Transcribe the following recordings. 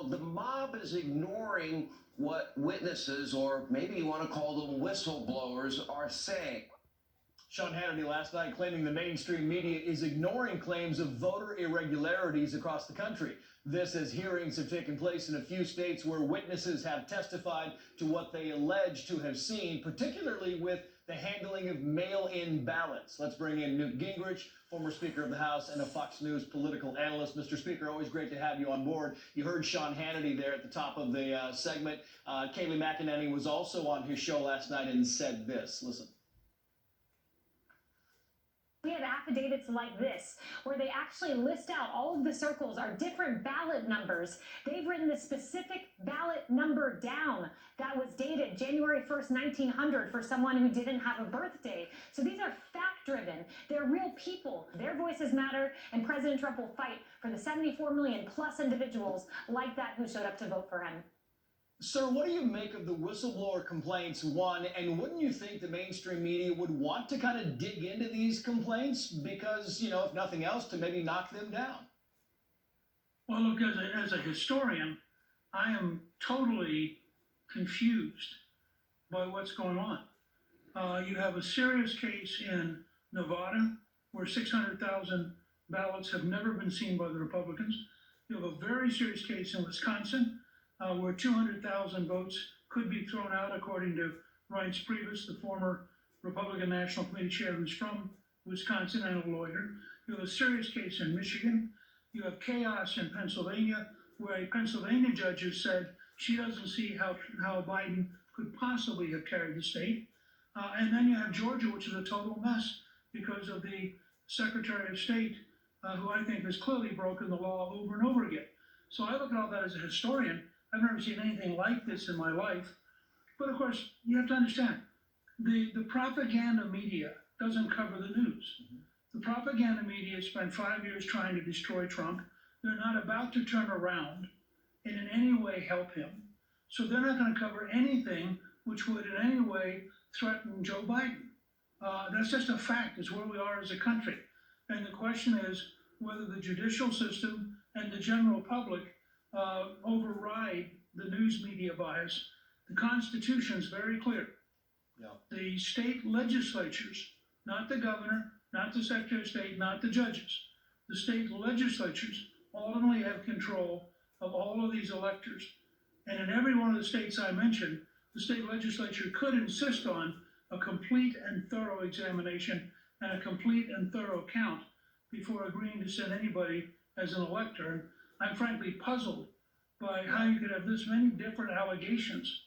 So the mob is ignoring what witnesses, or maybe you want to call them whistleblowers, are saying. Sean Hannity last night claiming the mainstream media is ignoring claims of voter irregularities across the country. This as hearings have taken place in a few states where witnesses have testified to what they allege to have seen, particularly with the handling of mail-in ballots. Let's bring in Newt Gingrich, former Speaker of the House and a Fox News political analyst. Mr. Speaker, always great to have you on board. You heard Sean Hannity there at the top of the segment. Kayleigh McEnany was also on his show last night and said this. Listen. We have affidavits like this, where they actually list out all of the circles are different ballot numbers. They've written the specific ballot number down that was dated January 1st, 1900 for someone who didn't have a birthday. So these are fact-driven. They're real people. Their voices matter, and President Trump will fight for the 74 million plus individuals like that who showed up to vote for him. Sir, what do you make of the whistleblower complaints, one, and wouldn't you think the mainstream media would want to kind of dig into these complaints because, if nothing else, to maybe knock them down? Well, look, as a historian, I am totally confused by what's going on. You have a serious case in Nevada where 600,000 ballots have never been seen by the Republicans. You have a very serious case in Wisconsin where 200,000 votes could be thrown out, according to Reince Priebus, the former Republican National Committee chair who's from Wisconsin and a lawyer. You have a serious case in Michigan. You have chaos in Pennsylvania, where a Pennsylvania judge has said she doesn't see how Biden could possibly have carried the state. And then you have Georgia, which is a total mess because of the Secretary of State, who I think has clearly broken the law over and over again. So I look at all that as a historian. I've never seen anything like this in my life. But of course, you have to understand, the propaganda media doesn't cover the news. The propaganda media spent 5 years trying to destroy Trump. They're not about to turn around and in any way help him. So they're not going to cover anything which would in any way threaten Joe Biden. That's just a fact. It's where we are as a country. And the question is whether the judicial system and the general public override the news media bias. The Constitution is very clear. Yeah. The state legislatures, not the governor, not the Secretary of State, not the judges, the state legislatures ultimately have control of all of these electors. And in every one of the states I mentioned, the state legislature could insist on a complete and thorough examination and a complete and thorough count before agreeing to send anybody as an elector. And I'm frankly puzzled by how you could have this many different allegations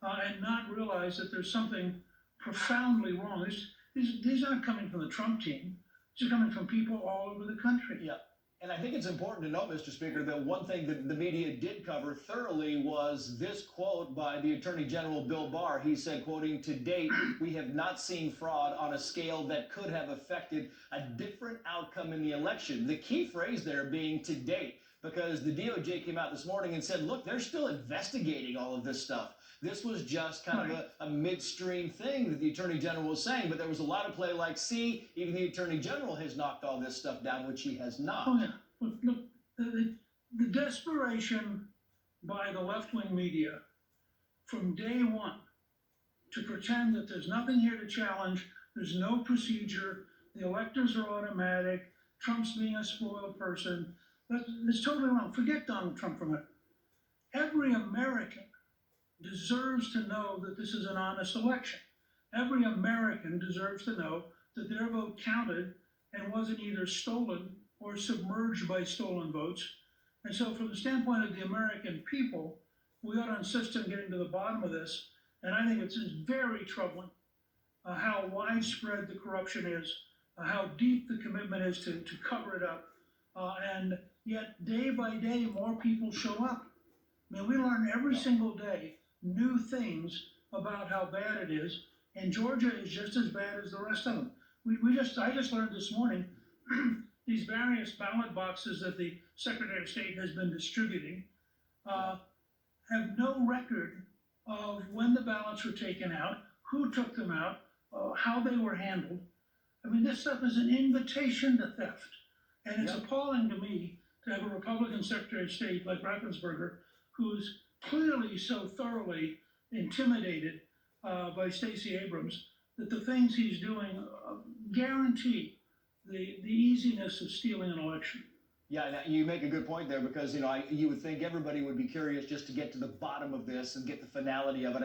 and not realize that there's something profoundly wrong. These aren't coming from the Trump team. These are coming from people all over the country. Yeah. And I think it's important to note, Mr. Speaker, that one thing that the media did cover thoroughly was this quote by the Attorney General Bill Barr. He said, quoting, "To date, we have not seen fraud on a scale that could have affected a different outcome in the election." The key phrase there being "to date," because the DOJ came out this morning and said, look, they're still investigating all of this stuff. This was just kind of a midstream thing that the Attorney General was saying, but there was a lot of play like, see, even the Attorney General has knocked all this stuff down, which he has not. Oh, yeah. Look, the desperation by the left-wing media from day one to pretend that there's nothing here to challenge, there's no procedure, the electors are automatic, Trump's being a spoiled person, it's totally wrong. Forget Donald Trump for a minute. Every American deserves to know that this is an honest election. Every American deserves to know that their vote counted and wasn't either stolen or submerged by stolen votes. And so from the standpoint of the American people, we ought to insist on getting to the bottom of this. And I think it's very troubling how widespread the corruption is, how deep the commitment is to cover it up. And yet, day by day, more people show up. I mean, we learn every single day new things about how bad it is, and Georgia is just as bad as the rest of them. I just learned this morning these various ballot boxes that the Secretary of State has been distributing have no record of when the ballots were taken out, who took them out, how they were handled. I mean, this stuff is an invitation to theft. And it's appalling to me to have a Republican Secretary of State like Raffensperger, who's clearly so thoroughly intimidated by Stacey Abrams that the things he's doing guarantee the easiness of stealing an election. Yeah, and you make a good point there because, you know, you would think everybody would be curious just to get to the bottom of this and get the finality of it.